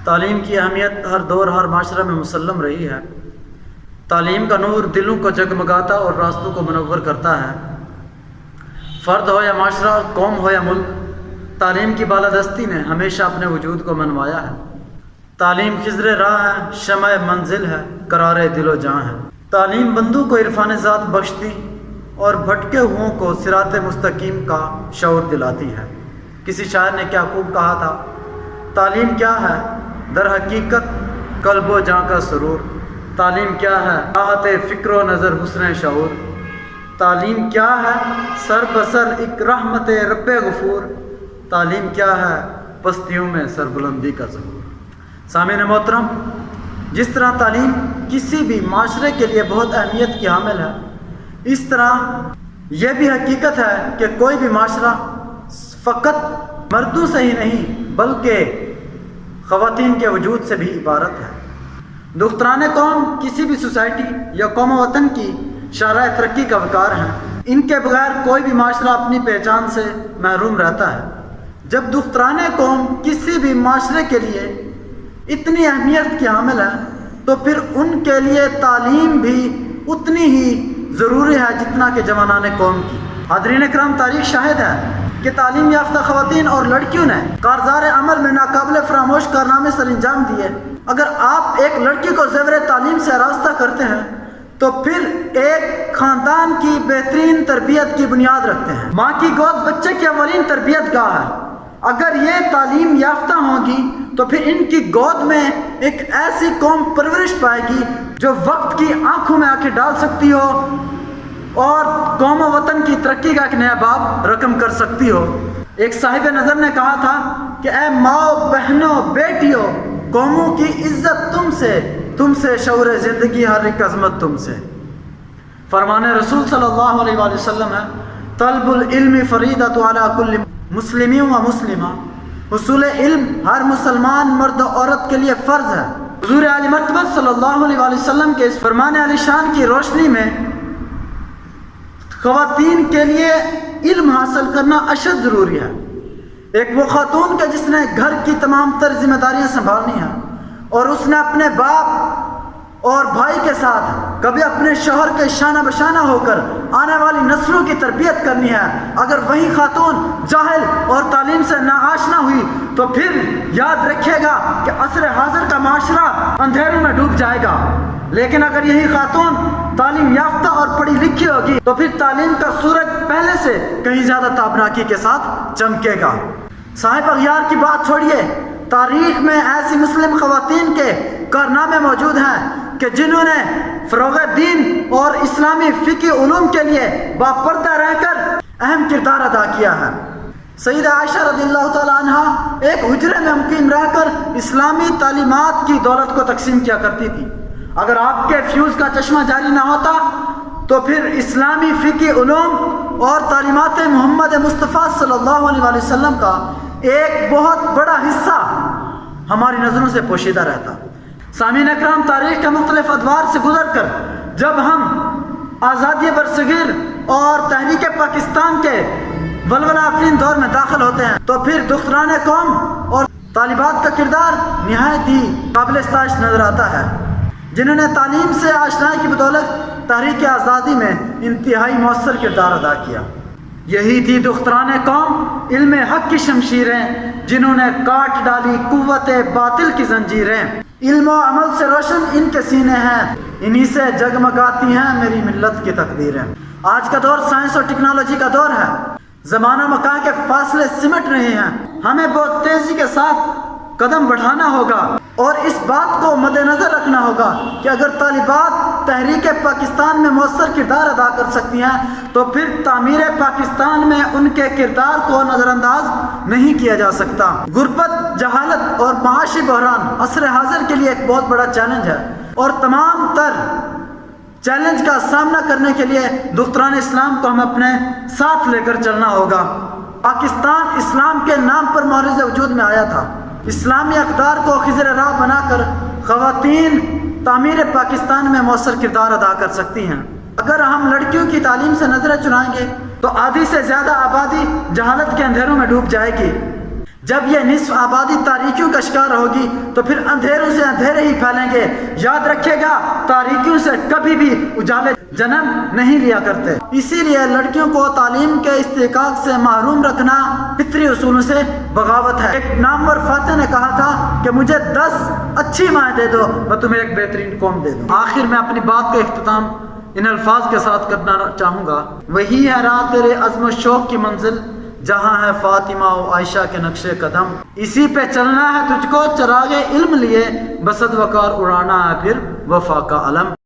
تعلیم کی اہمیت ہر دور ہر معاشرہ میں مسلم رہی ہے۔ تعلیم کا نور دلوں کو جگمگاتا اور راستوں کو منور کرتا ہے۔ فرد ہو یا معاشرہ، قوم ہو یا ملک، تعلیم کی بالادستی نے ہمیشہ اپنے وجود کو منوایا ہے۔ تعلیم خضر راہ ہے، شمع منزل ہے، قرار دل و جاں ہے۔ تعلیم بندوں کو عرفان ذات بخشتی اور بھٹکے ہوں کو صراط مستقیم کا شعور دلاتی ہے۔ کسی شاعر نے کیا خوب کہا تھا، تعلیم کیا ہے در حقیقت قلب و جاں کا سرور، تعلیم کیا ہے راحت فکر و نظر حسن شعور، تعلیم کیا ہے سر بسر ایک رحمت رب غفور، تعلیم کیا ہے پستیوں میں سربلندی کا ظہور۔ سامعین محترم، جس طرح تعلیم کسی بھی معاشرے کے لیے بہت اہمیت کی حامل ہے، اس طرح یہ بھی حقیقت ہے کہ کوئی بھی معاشرہ فقط مردوں سے ہی نہیں بلکہ خواتین کے وجود سے بھی عبارت ہے۔ دختران قوم کسی بھی سوسائٹی یا قوم و وطن کی شاہراہ ترقی کا وقار ہیں۔ ان کے بغیر کوئی بھی معاشرہ اپنی پہچان سے محروم رہتا ہے۔ جب دختران قوم کسی بھی معاشرے کے لیے اتنی اہمیت کی حامل ہے تو پھر ان کے لیے تعلیم بھی اتنی ہی ضروری ہے جتنا کہ جوانان قوم کی۔ حاضرین کرام، تاریخ شاہد ہے کہ تعلیم یافتہ خواتین اور لڑکیوں نے کارزار عمل میں ناقابل فراموش کارنامے سر انجام دیے۔ اگر آپ ایک لڑکی کو زیور تعلیم سے آراستہ کرتے ہیں تو پھر ایک خاندان کی بہترین تربیت کی بنیاد رکھتے ہیں۔ ماں کی گود بچے کی اولین تربیت گاہ ہے۔ اگر یہ تعلیم یافتہ ہوں گی تو پھر ان کی گود میں ایک ایسی قوم پرورش پائے گی جو وقت کی آنکھوں میں آنکھیں ڈال سکتی ہو اور قوم و وطن کی ترقی کا ایک نیا باب رقم کر سکتی ہو۔ ایک صاحب نظر نے کہا تھا کہ اے ماؤ، بہنوں، بیٹیوں، قوموں کی عزت تم سے شعور زندگی ہر ایک عظمت تم سے۔ فرمان رسول صلی اللہ علیہ وآلہ وسلم ہے، طلب العلم فریضۃ علی کل مسلم و مسلمہ، حصول علم ہر مسلمان مرد و عورت کے لیے فرض ہے۔ حضور عالی مرتبہ صلی اللہ علیہ وآلہ وسلم کے اس فرمان علی شان کی روشنی میں خواتین کے لیے علم حاصل کرنا اشد ضروری ہے۔ ایک وہ خاتون کا جس نے گھر کی تمام تر ذمہ داریاں سنبھالنی ہیں اور اس نے اپنے باپ اور بھائی کے ساتھ کبھی اپنے شوہر کے شانہ بشانہ ہو کر آنے والی نسلوں کی تربیت کرنی ہے۔ اگر وہی خاتون جاہل اور تعلیم سے ناآشنا ہوئی تو پھر یاد رکھے گا کہ عصر حاضر کا معاشرہ اندھیروں میں ڈوب جائے گا۔ لیکن اگر یہی خاتون تعلیم یافتہ اور پڑھی لکھی ہوگی تو پھر تعلیم کا سورج پہلے سے کہیں زیادہ تابناکی کے ساتھ چمکے گا۔ صاحب اغیار کی بات چھوڑیے، تاریخ میں ایسی مسلم خواتین کے کارنامے موجود ہیں کہ جنہوں نے فروغ دین اور اسلامی فقہی علوم کے لیے باپردہ رہ کر اہم کردار ادا کیا ہے۔ سیدہ عائشہ رضی اللہ تعالیٰ عنہ ایک حجرے میں مقیم رہ کر اسلامی تعلیمات کی دولت کو تقسیم کیا کرتی تھی۔ اگر آپ کے فیوز کا چشمہ جاری نہ ہوتا تو پھر اسلامی فقہی علوم اور تعلیمات محمد مصطفیٰ صلی اللہ علیہ وآلہ وسلم کا ایک بہت بڑا حصہ ہماری نظروں سے پوشیدہ رہتا۔ سامعین اکرام، تاریخ کے مختلف ادوار سے گزر کر جب ہم آزادی برصغیر اور تحریک پاکستان کے ولولہ افرین دور میں داخل ہوتے ہیں تو پھر دختران قوم اور طالبات کا کردار نہایت ہی قابل ستائش نظر آتا ہے، جنہوں نے تعلیم سے آشنائی کی بدولت تحریک آزادی میں انتہائی مؤثر کردار ادا کیا۔ یہی تھی دختران قوم، علم حق کی شمشیریں، جنہوں نے کاٹ ڈالی قوت باطل کی زنجیریں۔ علم و عمل سے روشن ان کے سینے ہیں، انہی سے جگمگاتی ہیں میری ملت کی تقدیریں۔ آج کا دور سائنس اور ٹیکنالوجی کا دور ہے، زمان و مکان کے فاصلے سمٹ رہے ہیں۔ ہمیں بہت تیزی کے ساتھ قدم بڑھانا ہوگا اور اس بات کو مد نظر رکھنا ہوگا کہ اگر طالبات تحریک پاکستان میں مؤثر کردار ادا کر سکتی ہیں تو پھر تعمیر پاکستان میں ان کے کردار کو نظر انداز نہیں کیا جا سکتا۔ غربت، جہالت اور معاشی بحران عصر حاضر کے لیے ایک بہت بڑا چیلنج ہے اور تمام تر چیلنج کا سامنا کرنے کے لیے دختران اسلام کو ہمیں اپنے ساتھ لے کر چلنا ہوگا۔ پاکستان اسلام کے نام پر معرض وجود میں آیا تھا۔ اسلامی اقدار کو خضر راہ بنا کر خواتین تعمیر پاکستان میں مؤثر کردار ادا کر سکتی ہیں۔ اگر ہم لڑکیوں کی تعلیم سے نظریں چرائیں گے تو آدھی سے زیادہ آبادی جہالت کے اندھیروں میں ڈوب جائے گی۔ جب یہ نصف آبادی تاریکیوں کا شکار ہوگی تو پھر اندھیروں سے اندھیرے ہی پھیلیں گے. یاد رکھے گا تاریکیوں سے کبھی بھی اجالے جنم نہیں لیا کرتے. اسی لیے لڑکیوں کو تعلیم کے استحقاق سے محروم رکھنا فطری اصولوں سے بغاوت ہے. ایک نامور فاتح نے کہا تھا کہ مجھے 10 اچھی مائیں دے دو میں تمہیں ایک بہترین قوم دے دوں. آخر میں اپنی بات کا اختتام ان الفاظ کے ساتھ کرنا چاہوں گا. وہی ہے راہ تیرے عزم و شوق کی منزل جہاں ہے فاطمہ و عائشہ کے نقش قدم. اسی پہ چلنا ہے تجھ کو چراغ علم لیے بسط وقار اڑانا ہے پھر وفا کا علم.